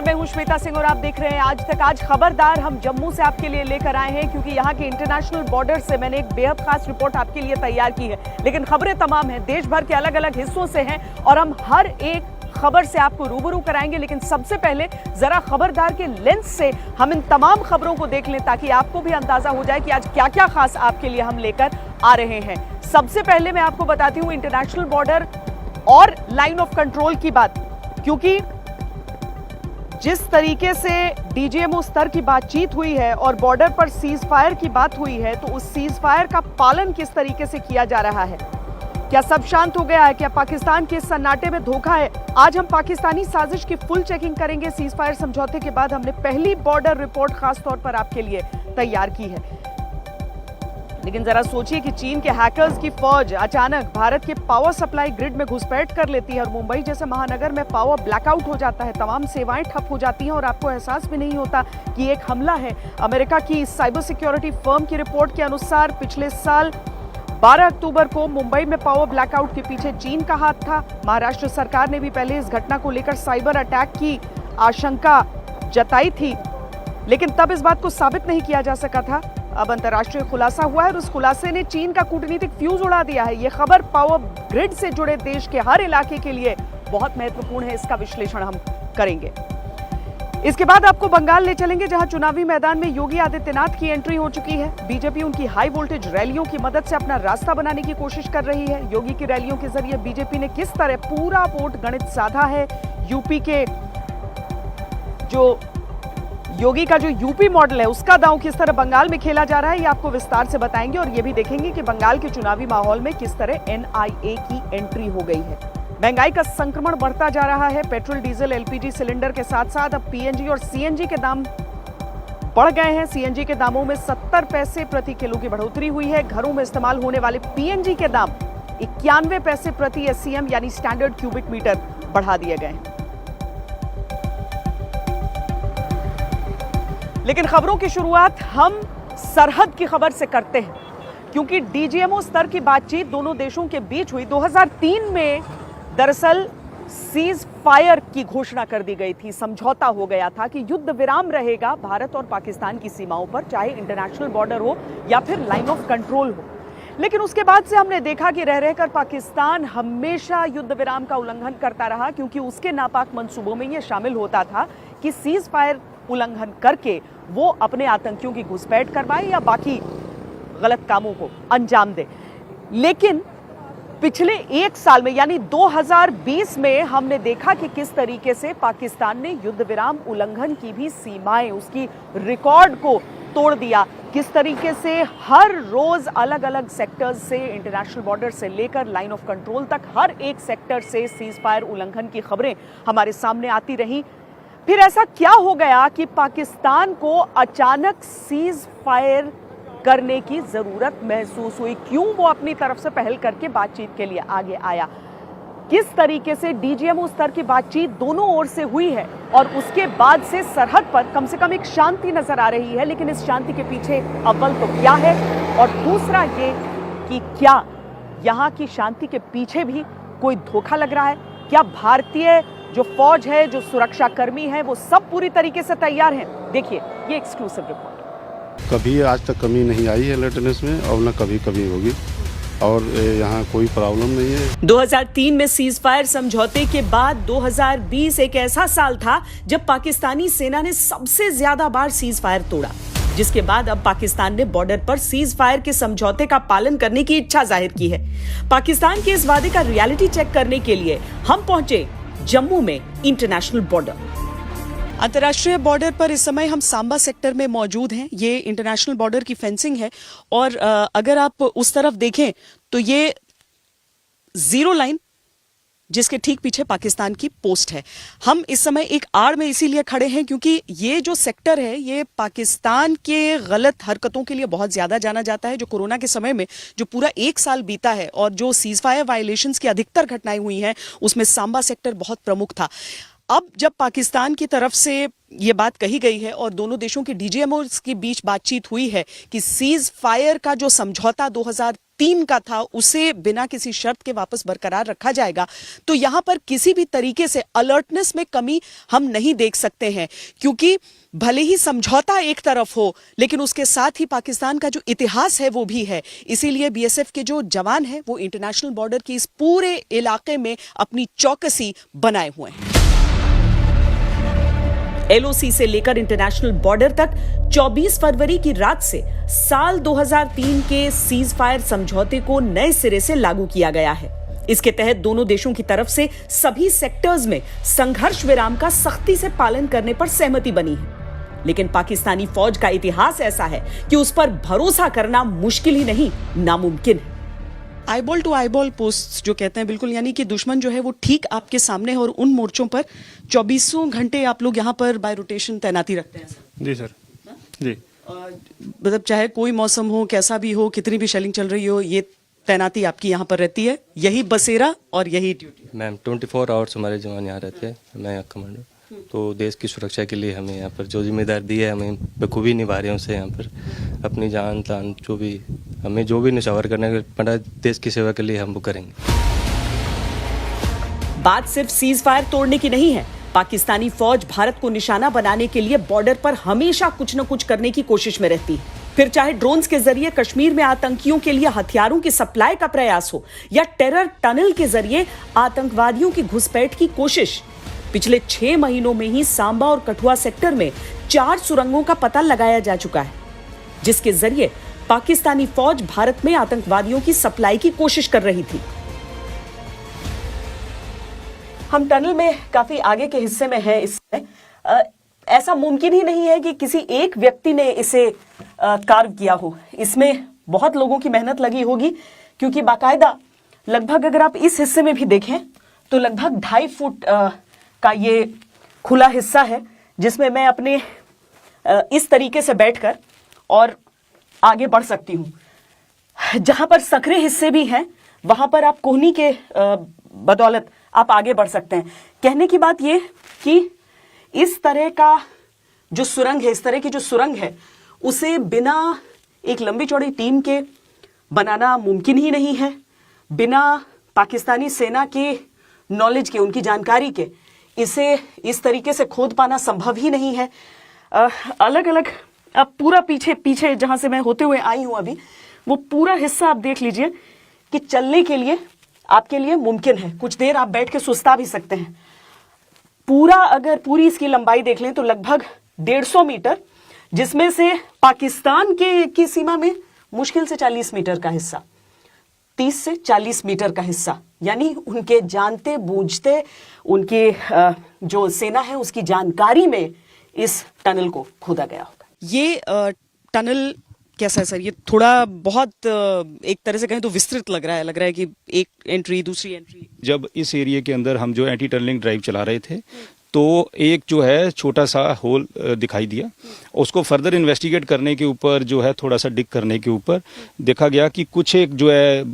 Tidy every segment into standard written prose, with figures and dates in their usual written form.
नमस्कार, मैं हूं श्वेता सिंह और आप देख रहे हैं आज खबरदार। हम जम्मू से आपके लिए लेकर आए हैं क्योंकि यहाँ के इंटरनेशनल बॉर्डर से मैंने एक बेहद खास रिपोर्ट आपके लिए तैयार की है। लेकिन खबरें तमाम हैं, देश भर के अलग अलग हिस्सों से हैं और हम हर एक खबर से आपको रूबरू कराएंगे। लेकिन सबसे पहले जरा खबरदार के लेंस से हम इन तमाम खबरों को देख लें ताकि आपको भी अंदाजा हो जाए कि आज क्या क्या खास आपके लिए हम लेकर आ रहे हैं। सबसे पहले मैं आपको बताती हूँ इंटरनेशनल बॉर्डर और लाइन ऑफ कंट्रोल की बात, क्योंकि जिस तरीके से डीजीएमओ स्तर की बातचीत हुई है और बॉर्डर पर सीज फायर की बात हुई है, तो उस सीज फायर का पालन किस तरीके से किया जा रहा है। क्या सब शांत हो गया है? क्या पाकिस्तान के सन्नाटे में धोखा है? आज हम पाकिस्तानी साजिश की फुल चेकिंग करेंगे। सीज फायर समझौते के बाद हमने पहली बॉर्डर रिपोर्ट खास तौर पर आपके लिए तैयार की है। लेकिन जरा सोचिए कि चीन के हैकर्स की फौज अचानक भारत के पावर सप्लाई ग्रिड में घुसपैठ कर लेती है और मुंबई जैसे महानगर में पावर ब्लैकआउट हो जाता है, तमाम सेवाएं ठप हो जाती हैं और आपको एहसास भी नहीं होता कि एक हमला है। अमेरिका की साइबर सिक्योरिटी फर्म की रिपोर्ट के अनुसार पिछले साल 12 अक्टूबर को मुंबई में पावर ब्लैकआउट के पीछे चीन का हाथ था। महाराष्ट्र सरकार ने भी पहले इस घटना को लेकर साइबर अटैक की आशंका जताई थी, लेकिन तब इस बात को साबित नहीं किया जा सका था। अब अंतर्राष्ट्रीय खुलासा हुआ है और उस खुलासे ने चीन का कूटनीतिक फ्यूज उड़ा दिया है। यह खबर पावर ग्रिड से जुड़े देश के हर इलाके के लिए बहुत महत्वपूर्ण है, इसका विश्लेषण हम करेंगे। इसके बाद आपको बंगाल ले चलेंगे, जहां चुनावी मैदान में योगी आदित्यनाथ की एंट्री हो चुकी है। बीजेपी उनकी हाई वोल्टेज रैलियों की मदद से अपना रास्ता बनाने की कोशिश कर रही है। योगी की रैलियों के जरिए बीजेपी ने किस तरह पूरा वोट गणित साधा है, यूपी के जो योगी का जो यूपी मॉडल है उसका दांव किस तरह बंगाल में खेला जा रहा है, ये आपको विस्तार से बताएंगे। और ये भी देखेंगे कि बंगाल के चुनावी माहौल में किस तरह एनआईए की एंट्री हो गई है। महंगाई का संक्रमण बढ़ता जा रहा है। पेट्रोल, डीजल, एलपीजी सिलेंडर के साथ साथ अब पीएनजी और सीएनजी के दाम बढ़ गए हैं। सीएनजी के दामों में 70 पैसे प्रति किलो की बढ़ोतरी हुई है। घरों में इस्तेमाल होने वाले पीएनजी के दाम 91 पैसे प्रति एससीएम यानी स्टैंडर्ड क्यूबिक मीटर बढ़ा दिए गए हैं। लेकिन खबरों की शुरुआत हम सरहद की खबर से करते हैं, क्योंकि डीजीएमओ स्तर की बातचीत दोनों देशों के बीच हुई। 2003 में दरअसल सीज फायर की घोषणा कर दी गई थी। समझौता हो गया था कि युद्ध विराम रहेगा भारत और पाकिस्तान की सीमाओं पर, चाहे इंटरनेशनल बॉर्डर हो या फिर लाइन ऑफ कंट्रोल हो। लेकिन उसके बाद से हमने देखा कि रह रहकर पाकिस्तान हमेशा युद्ध विराम का उल्लंघन करता रहा, क्योंकि उसके नापाक मंसूबों में यह शामिल होता था कि सीज फायर उल्लंघन करके वो अपने आतंकियों की घुसपैठ करवाए या बाकी गलत कामों को अंजाम दे। लेकिन पिछले एक साल में यानी 2020 में हमने देखा कि किस तरीके से पाकिस्तान ने युद्ध विराम उल्लंघन की भी सीमाएं, उसकी रिकॉर्ड को तोड़ दिया। किस तरीके से हर रोज अलग अलग सेक्टर्स से, इंटरनेशनल बॉर्डर से लेकर लाइन ऑफ कंट्रोल तक, हर एक सेक्टर से सीज फायर उल्लंघन की खबरें हमारे सामने आती रही। फिर ऐसा क्या हो गया कि पाकिस्तान को अचानक सीज फायर करने की जरूरत महसूस हुई? क्यों वो अपनी तरफ से पहल करके बातचीत के लिए आगे आया? किस तरीके से डीजीएमओ स्तर की बातचीत दोनों ओर से हुई है और उसके बाद से सरहद पर कम से कम एक शांति नजर आ रही है। लेकिन इस शांति के पीछे अव्वल तो क्या है और दूसरा ये कि क्या यहाँ की शांति के पीछे भी कोई धोखा लग रहा है? क्या भारतीय जो फौज है, जो सुरक्षा कर्मी है, वो सब पूरी तरीके से तैयार हैं? देखिए ये एक्सक्लूसिव रिपोर्ट। कभी आज तक कमी नहीं आई है लेटेनेंस में और न कभी कमी होगी और यहाँ कोई प्रॉब्लम नहीं है। 2003 में सीज फायर समझौते के बाद 2020 एक ऐसा साल था जब पाकिस्तानी सेना ने सबसे ज्यादा बार सीज फायर तोड़ा, जिसके बाद अब पाकिस्तान ने बॉर्डर पर सीज फायर के समझौते का पालन करने की इच्छा जाहिर की है। पाकिस्तान के इस वादे का रियलिटी चेक करने के लिए हम पहुंचे जम्मू में इंटरनेशनल बॉर्डर। अंतर्राष्ट्रीय बॉर्डर पर इस समय हम सांबा सेक्टर में मौजूद हैं। ये इंटरनेशनल बॉर्डर की फेंसिंग है और अगर आप उस तरफ देखें तो ये जीरो लाइन, जिसके ठीक पीछे पाकिस्तान की पोस्ट है। हम इस समय एक आड़ में इसीलिए खड़े हैं क्योंकि ये जो सेक्टर है ये पाकिस्तान के गलत हरकतों के लिए बहुत ज्यादा जाना जाता है। जो कोरोना के समय में जो पूरा एक साल बीता है और जो सीज फायर वायलेशंस की अधिकतर घटनाएं हुई हैं, उसमें सांबा सेक्टर बहुत प्रमुख था। अब जब पाकिस्तान की तरफ से ये बात कही गई है और दोनों देशों के डीजीएमओस के बीच बातचीत हुई है कि सीज फायर का जो समझौता 2003 का था उसे बिना किसी शर्त के वापस बरकरार रखा जाएगा, तो यहां पर किसी भी तरीके से अलर्टनेस में कमी हम नहीं देख सकते हैं, क्योंकि भले ही समझौता एक तरफ हो लेकिन उसके साथ ही पाकिस्तान का जो इतिहास है वो भी है। इसीलिए बीएसएफ के जो जवान हैं वो इंटरनेशनल बॉर्डर के इस पूरे इलाके में अपनी चौकसी बनाए हुए हैं। एलओसी से लेकर इंटरनेशनल बॉर्डर तक 24 फरवरी की रात से साल 2003 के सीज फायर समझौते को नए सिरे से लागू किया गया है। इसके तहत दोनों देशों की तरफ से सभी सेक्टर्स में संघर्ष विराम का सख्ती से पालन करने पर सहमति बनी है, लेकिन पाकिस्तानी फौज का इतिहास ऐसा है कि उस पर भरोसा करना मुश्किल ही नहीं नामुमकिन है। आईबॉल टू आईबॉल पोस्ट जो कहते हैं, बिल्कुल, यानी कि दुश्मन जो है वो ठीक आपके सामने है और उन मोर्चों पर 24 घंटे आप लोग यहाँ पर बाय रोटेशन तैनाती रखते हैं सर? जी सर। जी, मतलब चाहे कोई मौसम हो, कैसा भी हो, कितनी भी शेलिंग चल रही हो, ये तैनाती आपकी यहाँ पर रहती है, यही बसेरा और यही ड्यूटी? मैम 24 आवर्स हमारे जवान यहाँ रहते हैं, मैं यहाँ कमांडर। तो देश की सुरक्षा के लिए हमें यहाँ पर जो जिम्मेदारी दी है हमें बखूबी निभा रहे हैं, उसे यहाँ पर अपनी जान तान जो भी हमें जो भी निछावर करने पड़ा देश की सेवा के लिए हम वो करेंगे। बात सिर्फ सीज फायर तोड़ने की नहीं है। पाकिस्तानी फौज भारत को निशाना बनाने के लिए बॉर्डर पर हमेशा कुछ न कुछ करने की कोशिश में रहती है, फिर चाहे ड्रोन्स के जरिए कश्मीर में आतंकियों के लिए हथियारों की सप्लाई का प्रयास हो या टेरर टनल के जरिए आतंकवादियों की घुसपैठ की कोशिश। पिछले 6 महीनों में ही सांबा और कठुआ सेक्टर में 4 सुरंगों का पता लगाया जा चुका है, जिसके जरिए पाकिस्तानी फौज भारत में आतंकवादियों की सप्लाई की कोशिश कर रही थी। हम टनल में काफी आगे के हिस्से में हैं इस समय। ऐसा मुमकिन ही नहीं है कि किसी एक व्यक्ति ने इसे कार्व किया हो। इसमें बहुत लोगों की मेहनत लगी होगी, क्योंकि बाकायदा लगभग अगर आप इस हिस्से में भी देखें तो लगभग 2.5 फुट का ये खुला हिस्सा है, जिसमें मैं अपने इस तरीके से बैठकर और आगे बढ़ सकती हूं। जहां पर सकरे हिस्से भी हैं वहां पर आप कोहनी के बदौलत आप आगे बढ़ सकते हैं। कहने की बात यह कि इस तरह का जो सुरंग है, इस तरह की जो सुरंग है, उसे बिना एक लंबी चौड़ी टीम के बनाना मुमकिन ही नहीं है। बिना पाकिस्तानी सेना के नॉलेज के, उनकी जानकारी के, इसे इस तरीके से खोद पाना संभव ही नहीं है। अलग अलग अब पूरा पीछे जहां से मैं होते हुए आई हूं अभी, वो पूरा हिस्सा आप देख लीजिए कि चलने के लिए आपके लिए मुमकिन है। कुछ देर आप बैठ के सुस्ता भी सकते हैं। अगर पूरी इसकी लंबाई देख लें तो लगभग 150 मीटर, जिसमें से पाकिस्तान की सीमा में मुश्किल से 40 मीटर का हिस्सा, 30 से 40 मीटर का हिस्सा, यानी उनके जानते बूझते, उनके जो सेना है उसकी जानकारी में इस टनल को खोदा गया होगा। ये टनल कैसा है सर? ये थोड़ा बहुत एक तरह से कहें तो विस्तृत लग रहा है कि एक एंट्री, दूसरी एंट्री। जब इस एरिया के अंदर हम जो एंटी टनलिंग ड्राइव चला रहे थे तो एक जो है छोटा सा होल दिखाई दिया। उसको फर्दर इन्वेस्टिगेट करने के ऊपर जो है थोड़ा सा डिग करने के ऊपर देखा गया कि कुछ एक जो है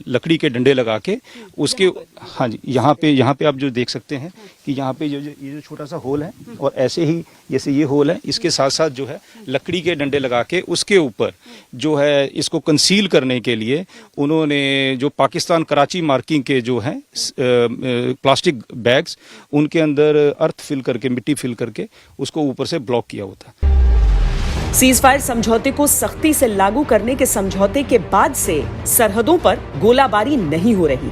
लकड़ी के डंडे लगा के उसके, हाँ जी, यहाँ पे आप जो देख सकते हैं कि यहाँ पे ये जो छोटा सा होल है और ऐसे ही जैसे ये होल है, इसके साथ साथ जो है लकड़ी के डंडे लगा के उसके ऊपर जो है इसको कंसील करने के लिए उन्होंने जो पाकिस्तान कराची मार्किंग के जो हैं प्लास्टिक बैग्स, उनके अंदर अर्थ फिल करके, मिट्टी फिल करके उसको ऊपर से ब्लॉक किया होता। सीज फायर समझौते को सख्ती से लागू करने के समझौते के बाद से सरहदों पर गोलाबारी नहीं हो रही,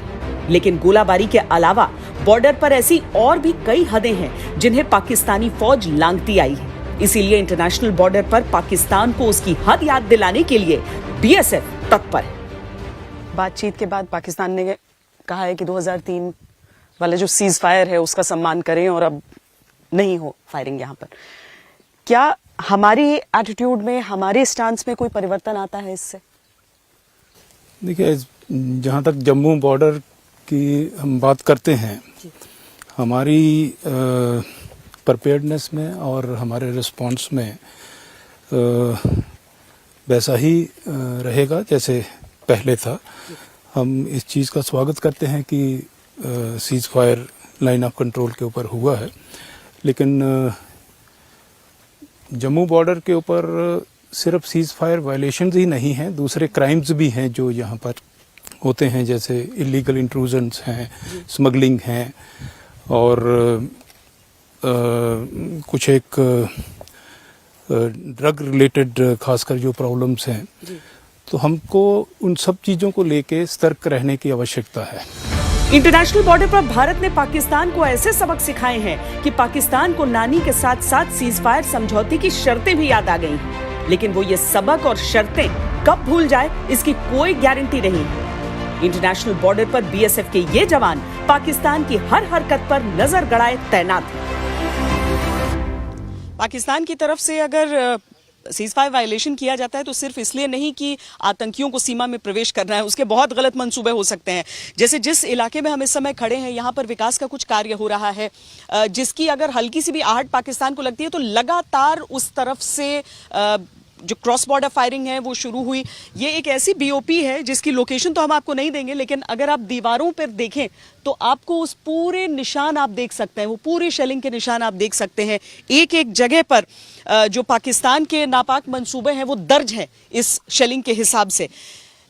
लेकिन गोलाबारी के अलावा बॉर्डर पर ऐसी और भी कई हदें हैं जिन्हें पाकिस्तानी फौज लांघती आई है। इसीलिए इंटरनेशनल बॉर्डर पर पाकिस्तान को उसकी हद याद दिलाने के लिए बीएसएफ तत्पर है। बातचीत के बाद पाकिस्तान ने कहा है कि 2003 वाले जो सीज फायर है उसका सम्मान करें और अब नहीं हो फायरिंग यहाँ पर। क्या हमारी एटीट्यूड में, हमारे स्टांस में कोई परिवर्तन आता है इससे? देखिए, जहाँ तक जम्मू बॉर्डर की हम बात करते हैं, हमारी प्रिपेयर्डनेस में और हमारे रिस्पांस में वैसा ही रहेगा जैसे पहले था। हम इस चीज़ का स्वागत करते हैं कि cease fire line of control के ऊपर हुआ है, लेकिन जम्मू बॉर्डर के ऊपर सिर्फ सीज फायर वायलेशंस ही नहीं हैं, दूसरे क्राइम्स भी हैं जो यहाँ पर होते हैं, जैसे इलीगल इंट्रूजन्स हैं, स्मगलिंग हैं और कुछ एक ड्रग रिलेटेड खासकर जो प्रॉब्लम्स हैं, तो हमको उन सब चीज़ों को लेके सतर्क रहने की आवश्यकता है। इंटरनेशनल बॉर्डर पर भारत ने पाकिस्तान को ऐसे सबक सिखाए हैं कि पाकिस्तान को नानी के साथ साथ सीज फायर समझौते की शर्तें भी याद आ गई हैं। लेकिन वो ये सबक और शर्तें कब भूल जाए इसकी कोई गारंटी नहीं है। इंटरनेशनल बॉर्डर पर बीएसएफ के ये जवान पाकिस्तान की हर हरकत पर नजर गड़ाए तैनात हैं। पाकिस्तान की तरफ से अगर सीज फायर वायलेशन किया जाता है तो सिर्फ इसलिए नहीं कि आतंकियों को सीमा में प्रवेश करना है, उसके बहुत गलत मंसूबे हो सकते हैं। जैसे जिस इलाके में हम इस समय खड़े हैं, यहाँ पर विकास का कुछ कार्य हो रहा है, जिसकी अगर हल्की सी भी आहट पाकिस्तान को लगती है तो लगातार उस तरफ से जो क्रॉस बॉर्डर फायरिंग है वो शुरू हुई। ये एक ऐसी बीओपी है जिसकी लोकेशन तो हम आपको नहीं देंगे, लेकिन अगर आप दीवारों पर देखें तो आपको उस पूरे निशान आप देख सकते हैं, वो पूरे शेलिंग के निशान आप देख सकते हैं। एक एक जगह पर जो पाकिस्तान के नापाक मंसूबे हैं वो दर्ज हैं इस शेलिंग के हिसाब से।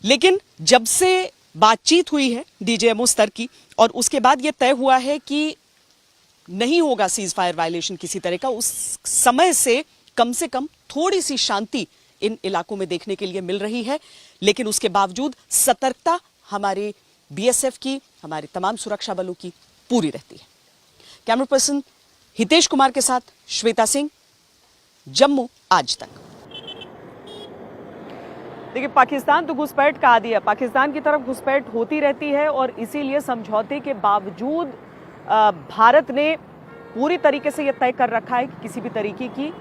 लेकिन जब से बातचीत हुई है डीजीएमओ स्तर की और उसके बाद ये तय हुआ है कि नहीं होगा सीज फायर वायलेशन किसी तरह का, उस समय से कम थोड़ी सी शांति इन इलाकों में देखने के लिए मिल रही है। लेकिन उसके बावजूद सतर्कता हमारे बीएसएफ की, हमारे तमाम सुरक्षा बलों की पूरी रहती है। कैमरा पर्सन हितेश कुमार के साथ श्वेता सिंह, जम्मू आज तक। देखिए, पाकिस्तान तो घुसपैठ का आदी है, पाकिस्तान की तरफ घुसपैठ होती रहती है और इसीलिए समझौते के बावजूद भारत ने पूरी तरीके से यह तय कर रखा है कि किसी भी तरीके की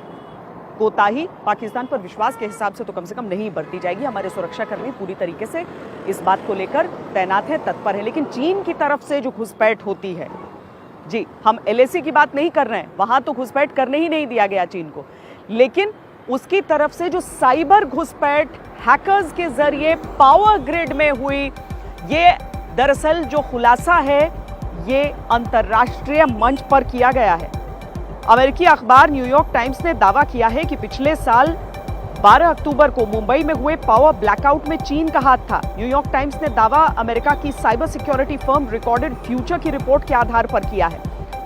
कोताही पाकिस्तान पर विश्वास के हिसाब से तो कम नहीं बरती जाएगी। हमारे सुरक्षाकर्मी पूरी तरीके से इस बात को लेकर तैनात है, तत्पर है। लेकिन चीन की तरफ से जो घुसपैठ होती है, जी हम एलएसी की बात नहीं कर रहे हैं, वहां तो घुसपैठ करने ही नहीं दिया गया चीन को, लेकिन उसकी तरफ से जो साइबर घुसपैठ हैकर्स के जरिए पावर ग्रिड में हुई, ये दरअसल जो खुलासा है ये अंतर्राष्ट्रीय मंच पर किया गया है। अमेरिकी अखबार न्यूयॉर्क टाइम्स ने दावा किया है कि पिछले साल 12 अक्टूबर को मुंबई में हुए पावर ब्लैकआउट में चीन का हाथ था। न्यूयॉर्क टाइम्स ने दावा अमेरिका की cyber security firm recorded future की रिपोर्ट के आधार पर किया है।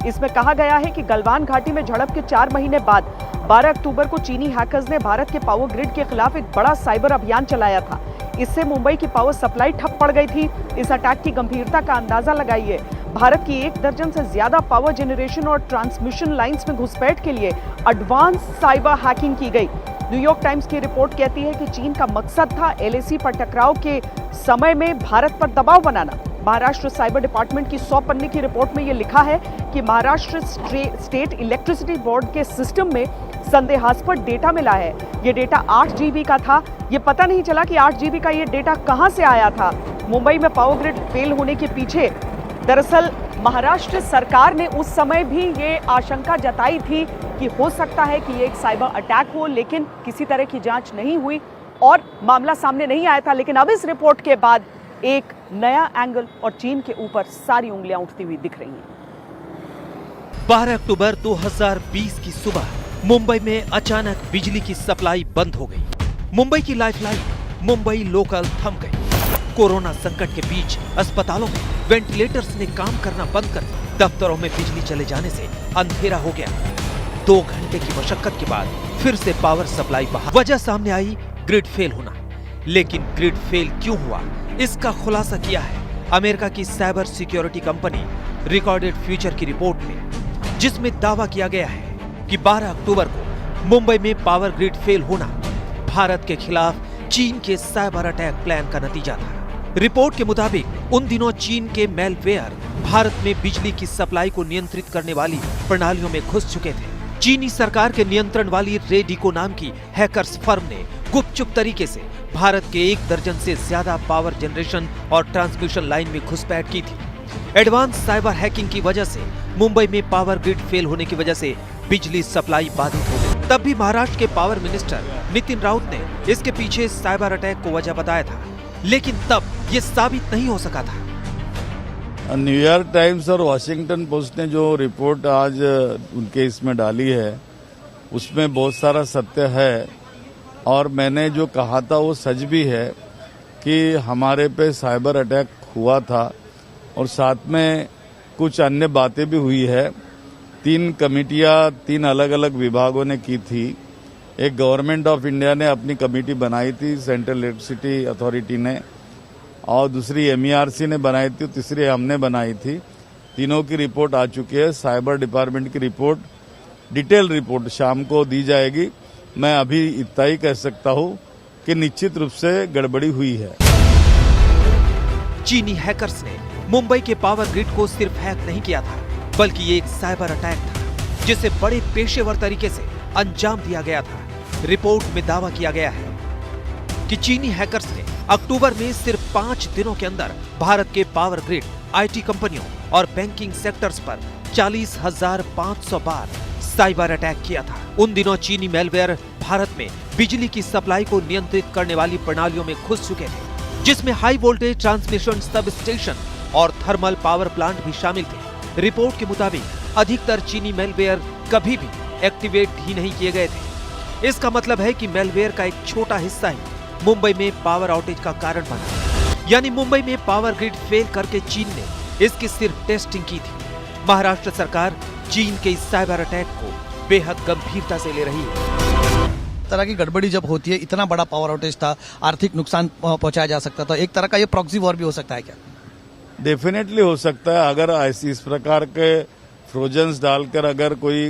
इसमें कहा गया है कि गलवान घाटी में झड़प के 4 महीने बाद 12 अक्टूबर को चीनी हैकर्स ने भारत के पावर ग्रिड के खिलाफ एक बड़ा साइबर अभियान चलाया था। इससे मुंबई की पावर सप्लाई ठप पड़ गई थी। इस अटैक की गंभीरता का अंदाजा लगाइए। भारत की 1 दर्जन से ज्यादा पावर जनरेशन और ट्रांसमिशन लाइंस में घुसपैठ के लिए एडवांस साइबर हैकिंग की गई। न्यूयॉर्क टाइम्स की रिपोर्ट कहती है कि चीन का मकसद था एलएसी पर टकराव के समय में भारत पर दबाव बनाना। महाराष्ट्र साइबर डिपार्टमेंट की 100 पन्ने की रिपोर्ट में यह लिखा है कि महाराष्ट्र स्टेट इलेक्ट्रिसिटी बोर्ड के सिस्टम में संदेहास्पद डेटा मिला है। यह डेटा 8 GB का था। यह पता नहीं चला कि 8 GB का यह डेटा कहां से आया था। मुंबई में पावर ग्रिड फेल होने के पीछे दरअसल महाराष्ट्र सरकार ने उस समय भी ये आशंका जताई थी कि हो सकता है कि ये एक साइबर अटैक हो, लेकिन किसी तरह की जांच नहीं हुई और मामला सामने नहीं आया था। लेकिन अब इस रिपोर्ट के बाद एक नया एंगल और चीन के ऊपर सारी उंगलियां उठती हुई दिख रही हैं। 12 अक्टूबर 2020 की सुबह मुंबई में अचानक बिजली की सप्लाई बंद हो गई। मुंबई की लाइफलाइन मुंबई लोकल थम गई। कोरोना संकट के बीच अस्पतालों में वेंटिलेटर्स ने काम करना बंद कर दिया। दफ्तरों में बिजली चले जाने से अंधेरा हो गया। 2 घंटे की मशक्कत के बाद फिर से पावर सप्लाई बहाल। वजह सामने आई, ग्रिड फेल होना। लेकिन ग्रिड फेल क्यों हुआ, इसका खुलासा किया है अमेरिका की cyber security company recorded future की रिपोर्ट में, जिसमें दावा किया गया है कि 12 अक्टूबर को मुंबई में पावर ग्रिड फेल होना भारत के खिलाफ चीन के साइबर अटैक प्लान का नतीजा था। रिपोर्ट के मुताबिक उन दिनों चीन के मैलवेयर भारत में बिजली की सप्लाई को नियंत्रित करने वाली प्रणालियों में घुस चुके थे। चीनी सरकार के नियंत्रण वाली रेडिको नाम की हैकर्स फर्म ने गुपचुप तरीके से भारत के 1 दर्जन से ज्यादा पावर जनरेशन और ट्रांसमिशन लाइन में घुसपैठ की थी। एडवांस साइबर हैकिंग की वजह से मुंबई में पावर ग्रिड फेल होने की वजह से बिजली सप्लाई बाधित हो गई। तब भी महाराष्ट्र के पावर मिनिस्टर नितिन राउत ने इसके पीछे साइबर अटैक को वजह बताया था, लेकिन तब ये साबित नहीं हो सका था। न्यूयॉर्क टाइम्स और वॉशिंगटन पोस्ट ने जो रिपोर्ट आज उनके इसमें डाली है, उसमें बहुत सारा सत्य है और मैंने जो कहा था वो सच भी है कि हमारे पे साइबर अटैक हुआ था और साथ में कुछ अन्य बातें भी हुई है। 3 कमेटियां 3 अलग अलग विभागों ने की थी। एक गवर्नमेंट ऑफ इंडिया ने अपनी कमेटी बनाई थी, सेंट्रल इलेक्ट्रिसिटी अथॉरिटी ने, और दूसरी MERC ने बनाई थी, तीसरी हमने बनाई थी। तीनों की रिपोर्ट आ चुकी है। साइबर डिपार्टमेंट की रिपोर्ट, डिटेल रिपोर्ट शाम को दी जाएगी। मैं अभी इतना ही कह सकता हूं कि निश्चित रूप से गड़बड़ी हुई है। चीनी हैकर्स ने मुंबई के पावर ग्रिड को सिर्फ हैक नहीं किया था, बल्कि ये एक साइबर अटैक था जिसे बड़े पेशेवर तरीके से अंजाम दिया गया था। रिपोर्ट में दावा किया गया है कि चीनी हैकर्स ने अक्टूबर में सिर्फ 5 दिनों के अंदर भारत के पावर ग्रिड, IT कंपनियों और बैंकिंग सेक्टर्स पर 40,500 बार साइबर अटैक किया था। उन दिनों चीनी मैलवेयर भारत में बिजली की सप्लाई को नियंत्रित करने वाली प्रणालियों में घुस चुके थे, जिसमें high voltage transmission sub station और थर्मल पावर प्लांट भी शामिल थे। रिपोर्ट के मुताबिक अधिकतर चीनी मैलवेयर कभी भी एक्टिवेट ही नहीं किए गए थे। इसका मतलब है कि मैलवेयर का एक छोटा हिस्सा ही मुंबई में पावर आउटेज का कारण बना। यानी मुंबई में पावर ग्रिड फेल करके चीन ने इसकी सिर्फ टेस्टिंग की थी। महाराष्ट्र सरकार चीन के इस साइबर अटैक को बेहद गंभीरता से ले रही है। तरह की गड़बड़ी जब होती है, इतना बड़ा पावर आउटेज था, आर्थिक नुकसान पहुंचाया जा सकता था, एक तरह का ये प्रॉक्सी वॉर भी हो सकता है क्या? डेफिनेटली हो सकता है। अगर ऐसी इस प्रकार के फ्रोजन्स डालकर अगर कोई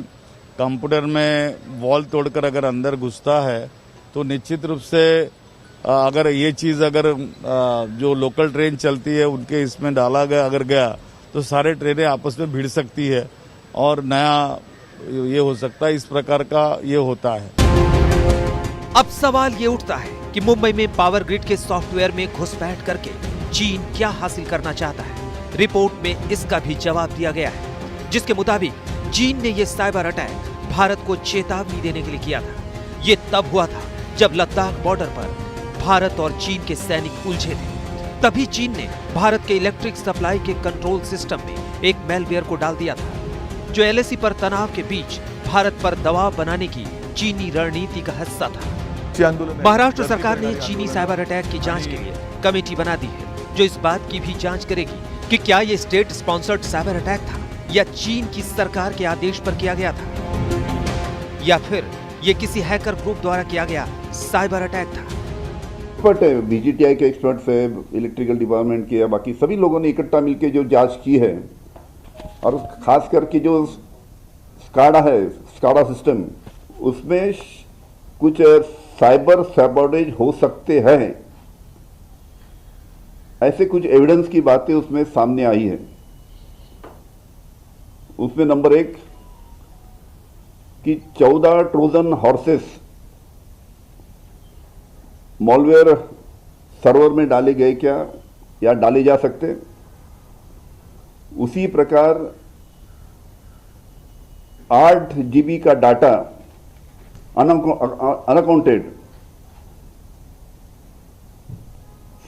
कंप्यूटर में वॉल तोड़कर अगर अंदर घुसता है तो निश्चित रूप से अगर ये चीज अगर जो लोकल ट्रेन चलती है उनके इसमें डाला गया अगर गया तो सारे ट्रेनें आपस में भिड़ सकती है और नया ये हो सकता है। इस प्रकार का ये होता है। अब सवाल ये उठता है कि मुंबई में पावर ग्रिड के सॉफ्टवेयर में घुसपैठ करके चीन क्या हासिल करना चाहता है। रिपोर्ट में इसका भी जवाब दिया गया है, जिसके मुताबिक चीन ने यह साइबर अटैक भारत को चेतावनी देने के लिए किया था। ये तब हुआ था जब लद्दाख बॉर्डर पर भारत और चीन के सैनिक उलझे थे। तभी चीन ने भारत के इलेक्ट्रिक सप्लाई के कंट्रोल सिस्टम में एक मैलवेयर को डाल दिया था, जो LAC पर तनाव के बीच भारत पर दबाव बनाने की चीनी रणनीति का हिस्सा था। महाराष्ट्र सरकार ने चीनी साइबर अटैक की जांच के लिए कमेटी बना दी है, जो इस बात की भी जांच करेगी कि क्या ये स्टेट स्पॉन्सर्ड साइबर अटैक था या चीन की सरकार के आदेश पर किया गया था, या फिर ये किसी हैकर ग्रुप द्वारा किया गया साइबर अटैक था। एक्सपर्ट है, BGTI के एक्सपर्ट्स है, इलेक्ट्रिकल डिपार्टमेंट के, बाकी सभी लोगों ने इकट्ठा मिलकर जो जांच की है, और खास करके जो स्काडा है, स्काडा सिस्टम, उसमें कुछ साइबर सैबोटेज हो सकते हैं, ऐसे कुछ एविडेंस की बातें उसमें सामने आई है। उसमें नंबर 1 कि 14 ट्रोजन हॉर्सेस मॉलवेयर सर्वर में डाले गए क्या या डाले जा सकते। उसी प्रकार 8 GB का डाटा अनअकाउंटेड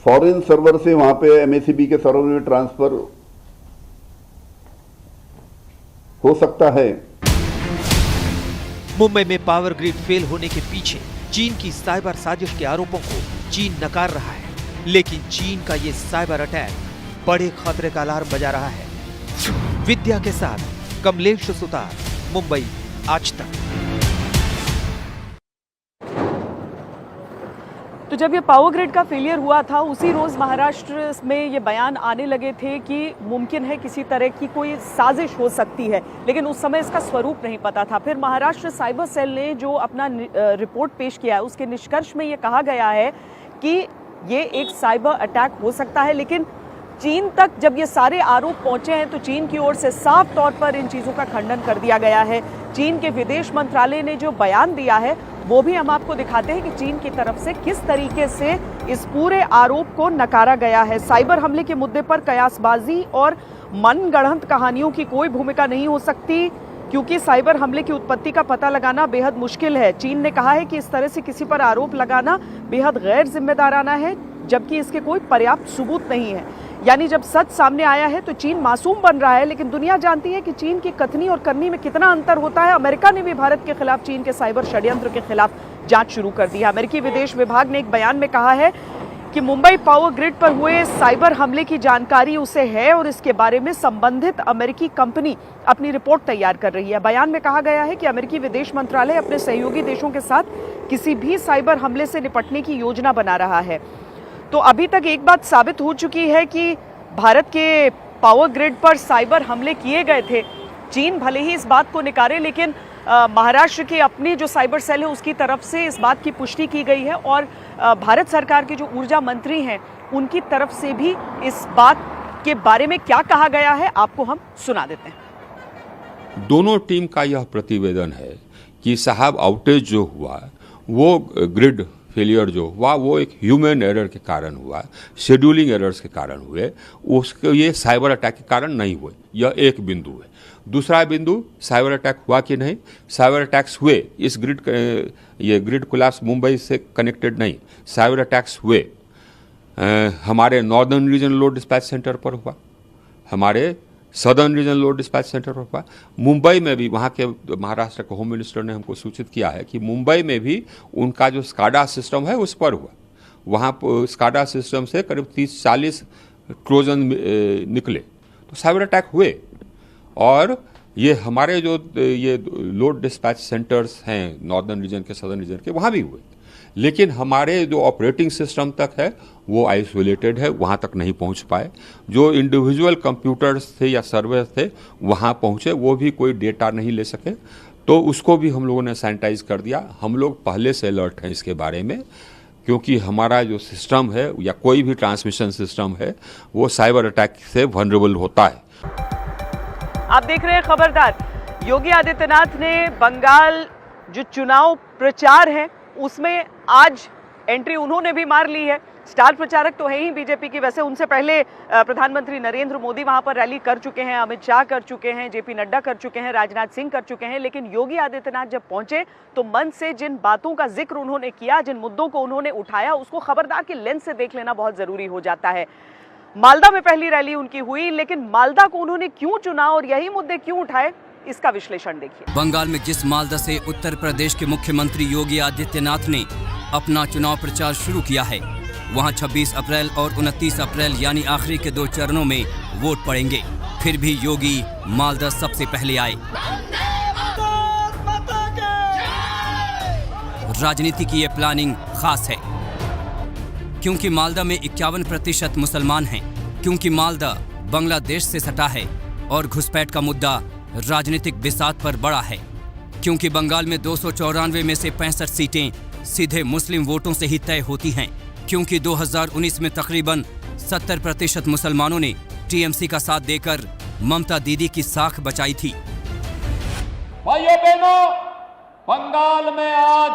फॉरेन सर्वर से वहां पे MACB के सर्वर में ट्रांसफर हो सकता है। मुंबई में पावर ग्रिड फेल होने के पीछे चीन की साइबर साजिश के आरोपों को चीन नकार रहा है, लेकिन चीन का ये साइबर अटैक बड़े खतरे का अलार्म बजा रहा है। विद्या के साथ कमलेश सुतार, मुंबई आज तक। तो जब ये पावर ग्रिड का फेलियर हुआ था, उसी रोज महाराष्ट्र में ये बयान आने लगे थे कि मुमकिन है किसी तरह की कोई साजिश हो सकती है, लेकिन उस समय इसका स्वरूप नहीं पता था। फिर महाराष्ट्र साइबर सेल ने जो अपना रिपोर्ट पेश किया है, उसके निष्कर्ष में ये कहा गया है कि ये एक साइबर अटैक हो सकता है। लेकिन चीन तक जब ये सारे आरोप पहुंचे हैं तो चीन की ओर से साफ तौर पर इन चीज़ों का खंडन कर दिया गया है। चीन के विदेश मंत्रालय ने जो बयान दिया है वो भी हम आपको दिखाते हैं कि चीन की तरफ से किस तरीके से इस पूरे आरोप को नकारा गया है। साइबर हमले के मुद्दे पर कयासबाजी और मनगढ़ंत कहानियों की कोई भूमिका नहीं हो सकती, क्योंकि साइबर हमले की उत्पत्ति का पता लगाना बेहद मुश्किल है। चीन ने कहा है कि इस तरह से किसी पर आरोप लगाना बेहद गैर जिम्मेदाराना है, जबकि इसके कोई पर्याप्त सबूत नहीं है। यानी जब सच सामने आया है तो चीन मासूम बन रहा है, लेकिन दुनिया जानती है कि चीन की कथनी और करनी में कितना अंतर होता है। अमेरिका ने भी भारत के खिलाफ चीन के साइबर षड्यंत्र के खिलाफ जांच शुरू कर दी है। अमेरिकी विदेश विभाग ने एक बयान में कहा है कि मुंबई पावर ग्रिड पर हुए साइबर हमले की जानकारी उसे है और इसके बारे में संबंधित अमेरिकी कंपनी अपनी रिपोर्ट तैयार कर रही है। बयान में कहा गया है कि अमेरिकी विदेश मंत्रालय अपने सहयोगी देशों के साथ किसी भी साइबर हमले से निपटने की योजना बना रहा है। तो अभी तक एक बात साबित हो चुकी है कि भारत के पावर ग्रिड पर साइबर हमले किए गए थे। चीन भले ही इस बात को नकारे, लेकिन महाराष्ट्र की अपनी जो साइबर सेल है उसकी तरफ से इस बात की पुष्टि की गई है और भारत सरकार के जो ऊर्जा मंत्री हैं उनकी तरफ से भी इस बात के बारे में क्या कहा गया है आपको हम सुना देते हैं। दोनों टीम का यह प्रतिवेदन है कि साहब आउटेज जो हुआ वो ग्रिड फेलियर जो हुआ वो एक ह्यूमन एरर के कारण हुआ, शेड्यूलिंग एरर्स के कारण हुए, उसके ये साइबर अटैक के कारण नहीं हुए। यह एक बिंदु है। दूसरा बिंदु, साइबर अटैक हुआ कि नहीं, साइबर अटैक्स हुए। इस ये ग्रिड कोलैप्स मुंबई से कनेक्टेड नहीं, साइबर अटैक्स हुए हमारे northern region load dispatch centre पर हुआ, हमारे southern reason load dispatch centre पर हुआ। मुंबई में भी वहाँ के महाराष्ट्र के होम मिनिस्टर ने हमको सूचित किया है कि मुंबई में भी उनका जो स्काडा सिस्टम है उस पर हुआ। वहाँ स्काडा सिस्टम से करीब 30-40 ट्रोजन निकले। तो साइबर अटैक हुए और ये हमारे जो ये लोड डिस्पैच सेंटर्स हैं नॉर्दर्न रीजन के, सदर्न रीजन के, वहाँ भी हुए। लेकिन हमारे जो ऑपरेटिंग सिस्टम तक है वो आइसोलेटेड है, वहाँ तक नहीं पहुँच पाए। जो इंडिविजुअल कंप्यूटर्स थे या सर्वर थे वहाँ पहुँचे, वो भी कोई डेटा नहीं ले सके। तो उसको भी हम लोगों ने सैनिटाइज कर दिया। हम लोग पहले से अलर्ट हैं इसके बारे में, क्योंकि हमारा जो सिस्टम है या कोई भी ट्रांसमिशन सिस्टम है वो साइबर अटैक से वल्नरेबल होता है। आप देख रहे हैं खबरदार। योगी आदित्यनाथ ने बंगाल जो चुनाव प्रचार है उसमें आज एंट्री उन्होंने भी मार ली है। स्टार प्रचारक तो है ही बीजेपी की, वैसे उनसे पहले प्रधानमंत्री नरेंद्र मोदी वहां पर रैली कर चुके हैं, अमित शाह कर चुके हैं, जेपी नड्डा कर चुके हैं, राजनाथ सिंह कर चुके हैं। लेकिन योगी आदित्यनाथ जब पहुंचे तो मन से जिन बातों का जिक्र उन्होंने किया, जिन मुद्दों को उन्होंने उठाया, उसको खबरदार के लेंस से देख लेना बहुत जरूरी हो जाता है। मालदा में पहली रैली उनकी हुई, लेकिन मालदा को उन्होंने क्यों चुना और यही मुद्दे क्यों उठाए, इसका विश्लेषण देखिए। बंगाल में जिस मालदा से उत्तर प्रदेश के मुख्यमंत्री योगी आदित्यनाथ ने अपना चुनाव प्रचार शुरू किया है, वहां 26 अप्रैल और 29 अप्रैल यानी आखिरी के 2 चरणों में वोट पड़ेंगे। फिर भी योगी मालदा सबसे पहले आए। राजनीति की ये प्लानिंग खास है क्योंकि मालदा में 51% मुसलमान हैं, क्योंकि मालदा बांग्लादेश से सटा है और घुसपैठ का मुद्दा राजनीतिक बिसात पर बड़ा है, क्योंकि बंगाल में 294 में से 65 सीटें सीधे मुस्लिम वोटों से ही तय होती हैं, क्योंकि 2019 में तकरीबन 70% मुसलमानों ने टीएमसी का साथ देकर ममता दीदी की साख बचाई थी। भाइयों बहनों, बंगाल में आज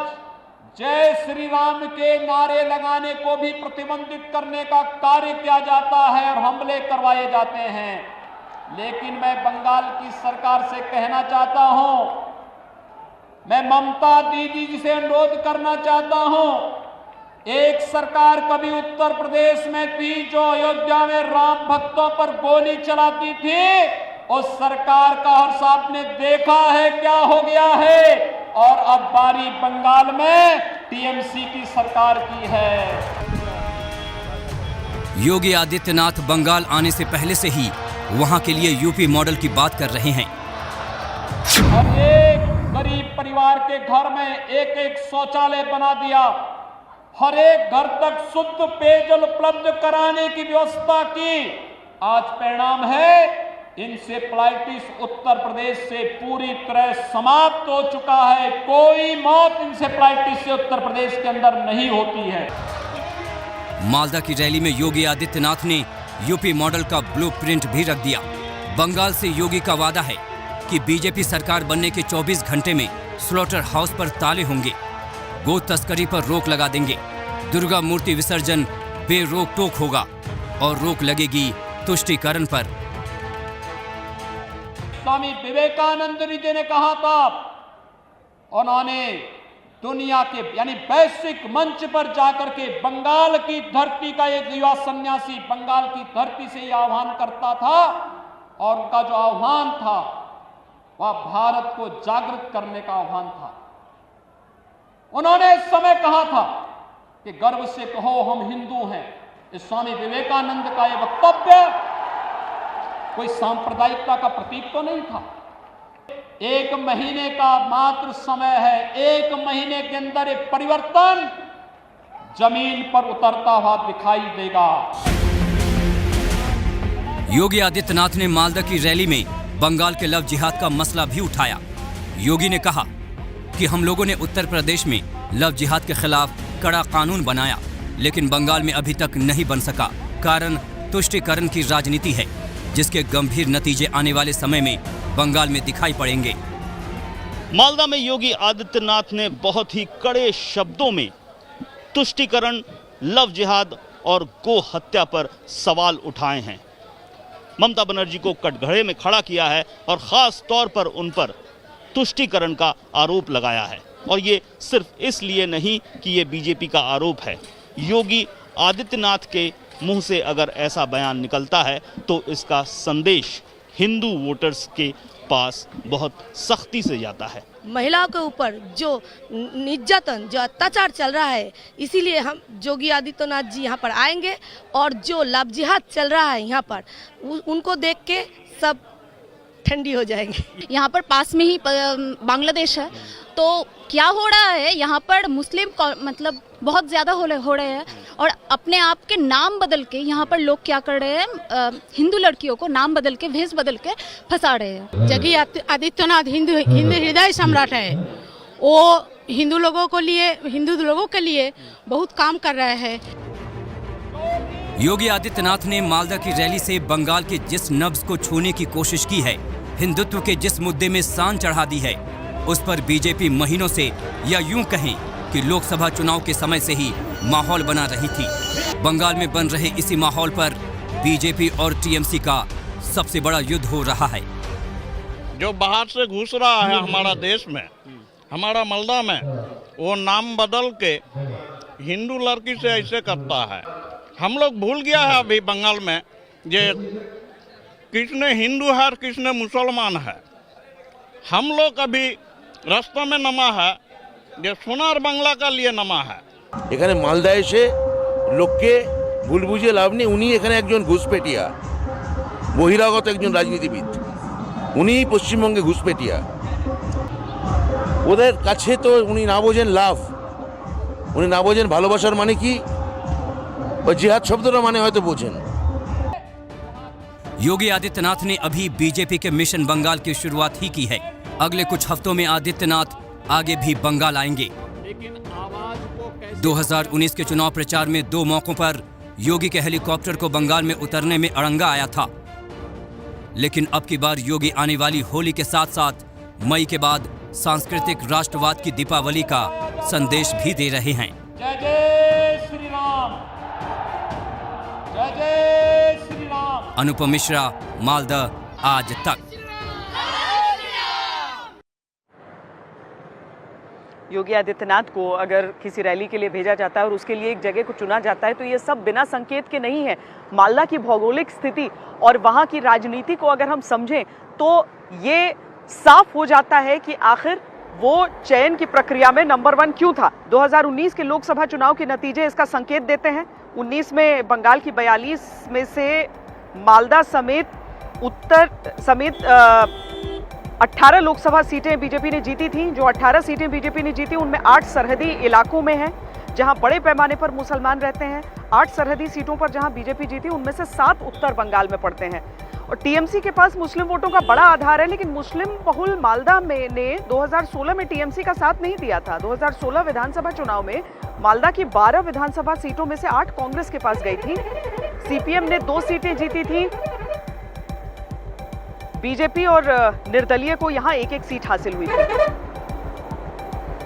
जय श्री राम के नारे लगाने को भी प्रतिबंधित करने का कार्य किया जाता है और हमले करवाए जाते हैं। लेकिन मैं बंगाल की सरकार से कहना चाहता हूं, मैं ममता दीदी जी से अनुरोध करना चाहता हूं, एक सरकार कभी उत्तर प्रदेश में थी जो अयोध्या में राम भक्तों पर गोली चलाती थी। उस सरकार का हर साहब ने देखा है क्या हो गया है, और अब बारी बंगाल में टीएमसी की सरकार की है। योगी आदित्यनाथ बंगाल आने से पहले से ही वहां के लिए यूपी मॉडल की बात कर रहे हैं। हर एक गरीब परिवार के घर में एक शौचालय बना दिया, हर एक घर तक शुद्ध पेयजल उपलब्ध कराने की व्यवस्था की। आज परिणाम है इंसेफ्लाइटिस उत्तर प्रदेश से पूरी तरह समाप्त हो चुका है। कोई मौत इंसेफ्लाइटिस से उत्तर प्रदेश के अंदर नहीं होती है। मालदा की रैली में योगी आदित्यनाथ ने यूपी मॉडल का ब्लूप्रिंट भी रख दिया। बंगाल से योगी का वादा है कि बीजेपी सरकार बनने के 24 घंटे में स्लॉटर हाउस पर ताले होंगे, गो तस्करी पर रोक लगा देंगे, दुर्गा मूर्ति विसर्जन बेरोक टोक होगा और रोक लगेगी तुष्टीकरण पर। स्वामी विवेकानंद जी ने कहा था, उन्होंने दुनिया के यानी वैश्विक मंच पर जाकर के बंगाल की धरती का एक युवा सन्यासी बंगाल की धरती से यह आह्वान करता था, और उनका जो आह्वान था वह भारत को जागृत करने का आह्वान था। उन्होंने इस समय कहा था कि गर्व से कहो हम हिंदू हैं। इस स्वामी विवेकानंद का यह वक्तव्य कोई सांप्रदायिकता का प्रतीक तो नहीं था। 1 महीने का मात्र समय है, 1 महीने के अंदर एक परिवर्तन जमीन पर उतरता हुआ दिखाई देगा। योगी आदित्यनाथ ने मालदा की रैली में बंगाल के लव जिहाद का मसला भी उठाया। योगी ने कहा कि हम लोगों ने उत्तर प्रदेश में लव जिहाद के खिलाफ कड़ा कानून बनाया, लेकिन बंगाल में अभी तक नहीं बन सका। कारण तुष्टीकरण की राजनीति है, जिसके गंभीर नतीजे आने वाले समय में बंगाल में दिखाई पड़ेंगे। मालदा में योगी आदित्यनाथ ने बहुत ही कड़े शब्दों में तुष्टीकरण, लव जिहाद और गो हत्या पर सवाल उठाए हैं। ममता बनर्जी को कटघरे में खड़ा किया है और ख़ास तौर पर उन पर तुष्टीकरण का आरोप लगाया है। और ये सिर्फ इसलिए नहीं कि ये बीजेपी का आरोप है। योगी आदित्यनाथ के मुंह से अगर ऐसा बयान निकलता है तो इसका संदेश हिंदू वोटर्स के पास बहुत सख्ती से जाता है। महिलाओं के ऊपर जो निर्यातन, जो अत्याचार चल रहा है, इसीलिए हम योगी आदित्यनाथ जी यहाँ पर आएंगे और जो लव जिहाद चल रहा है यहाँ पर उनको देख के सब ठंडी हो जाएंगे। यहाँ पर पास में ही बांग्लादेश है, तो क्या हो रहा है यहाँ पर मुस्लिम मतलब बहुत ज़्यादा हो रहे हैं और अपने आप के नाम बदल के यहाँ पर लोग क्या कर रहे हैं, हिंदू लड़कियों को नाम बदल के, भेष बदल के फंसा रहे हैं। योगी आदित्यनाथ हिंदू हृदय सम्राट है। वो हिंदू लोगों के लिए बहुत काम कर रहे हैं। योगी आदित्यनाथ ने मालदा की रैली से बंगाल के जिस नब्ज को छूने की कोशिश की है, हिंदुत्व के जिस मुद्दे में सान चढ़ा दी है, उस पर बीजेपी महीनों से, या यूं कहें कि लोकसभा चुनाव के समय से ही माहौल बना रही थी। बंगाल में बन रहे इसी माहौल पर बीजेपी और टीएमसी का सबसे बड़ा युद्ध हो रहा है। जो बाहर से घुस रहा है हमारा देश में, हमारा मालदा में, वो नाम बदल के हिंदू लड़की से ऐसे करता है। हम लोग भूल गया है अभी बंगाल में ये किसने हिंदू है और किसने मुसलमान है। हम लोग अभी रास्ते में नमा है, ये সোনার বাংলা का लिए नमा है। এখানে মালদা এসে লোককে ভুল বুঝিয়ে লাভ নেই। উনি এখানে একজন ঘুষপেটিয়া, বহিরাগত একজন রাজনীতিবিদ, উনি পশ্চিমবঙ্গে ঘুষপেটিয়া। ওদের কাছে তো উনি না বোঝেন লাভ, উনি না বোঝেন ভালোবাসার মানে কি, और जिहाद शब्दों माने हयतो बोझेन। योगी आदित्यनाथ ने अभी बीजेपी के मिशन बंगाल की शुरुआत ही की है। अगले कुछ हफ्तों में आदित्यनाथ आगे भी बंगाल आएंगे। 2019 के चुनाव प्रचार में 2 मौकों पर योगी के हेलीकॉप्टर को बंगाल में उतरने में अड़ंगा आया था, लेकिन अब की बार योगी आने वाली होली के साथ साथ मई के बाद सांस्कृतिक राष्ट्रवाद की दीपावली का संदेश भी दे रहे हैं। जय जय श्री राम, जय जय श्री राम। अनुपम मिश्रा, मालदा, आज तक। योगी आदित्यनाथ को अगर किसी रैली के लिए भेजा जाता है और उसके लिए एक जगह को चुना जाता है तो ये सब बिना संकेत के नहीं है। मालदा की भौगोलिक स्थिति और वहाँ की राजनीति को अगर हम समझें तो ये साफ हो जाता है कि आखिर वो चयन की प्रक्रिया में नंबर 1 क्यों था। 2019 के लोकसभा चुनाव के नतीजे इसका संकेत देते हैं। 19 में बंगाल की 42 में से मालदा समेत उत्तर समेत 18 लोकसभा सीटें बीजेपी ने जीती थीं। जो 18 सीटें बीजेपी ने जीती उनमें 8 सरहदी इलाकों में हैं जहां बड़े पैमाने पर मुसलमान रहते हैं। 8 सरहदी सीटों पर जहां बीजेपी जीती उनमें से 7 उत्तर बंगाल में पड़ते हैं। और टीएमसी के पास मुस्लिम वोटों का बड़ा आधार है, लेकिन मुस्लिम बहुल मालदा में ने 2016 में टीएमसी का साथ नहीं दिया था। 2016 विधानसभा चुनाव में मालदा की 12 विधानसभा सीटों में से 8 कांग्रेस के पास गई थी। सीपीएम ने 2 सीटें जीती थी। बीजेपी और निर्दलीय को यहां 1-1 सीट हासिल हुई थी।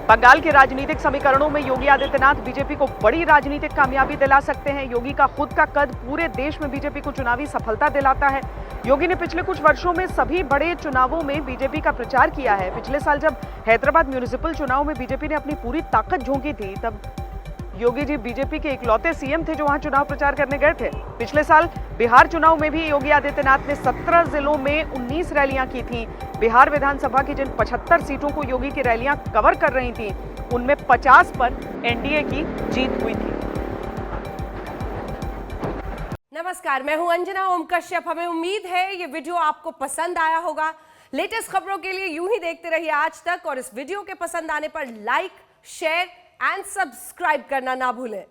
बंगाल के राजनीतिक समीकरणों में योगी आदित्यनाथ बीजेपी को बड़ी राजनीतिक कामयाबी दिला सकते हैं। योगी का खुद का कद पूरे देश में बीजेपी को चुनावी सफलता दिलाता है। योगी ने पिछले कुछ वर्षों में सभी बड़े चुनावों में बीजेपी का प्रचार किया है। पिछले साल जब हैदराबाद म्युनिसिपल चुनाव में बीजेपी ने अपनी पूरी ताकत झोंकी थी, तब योगी जी बीजेपी के इकलौते सीएम थे जो वहां चुनाव प्रचार करने गए थे। पिछले साल बिहार चुनाव में भी योगी आदित्यनाथ ने 17 जिलों में 19 रैलियां की थी। बिहार विधानसभा की जिन 75 सीटों को योगी की रैलियां कवर कर रही थी, उनमें 50 पर एनडीए की जीत हुई थी। नमस्कार, मैं हूं अंजना ओम कश्यप। हमें उम्मीद है ये वीडियो आपको पसंद आया होगा। लेटेस्ट खबरों के लिए यूं ही देखते रहिए आज तक, और इस वीडियो के पसंद आने पर लाइक, शेयर एंड सब्सक्राइब करना ना भूलें।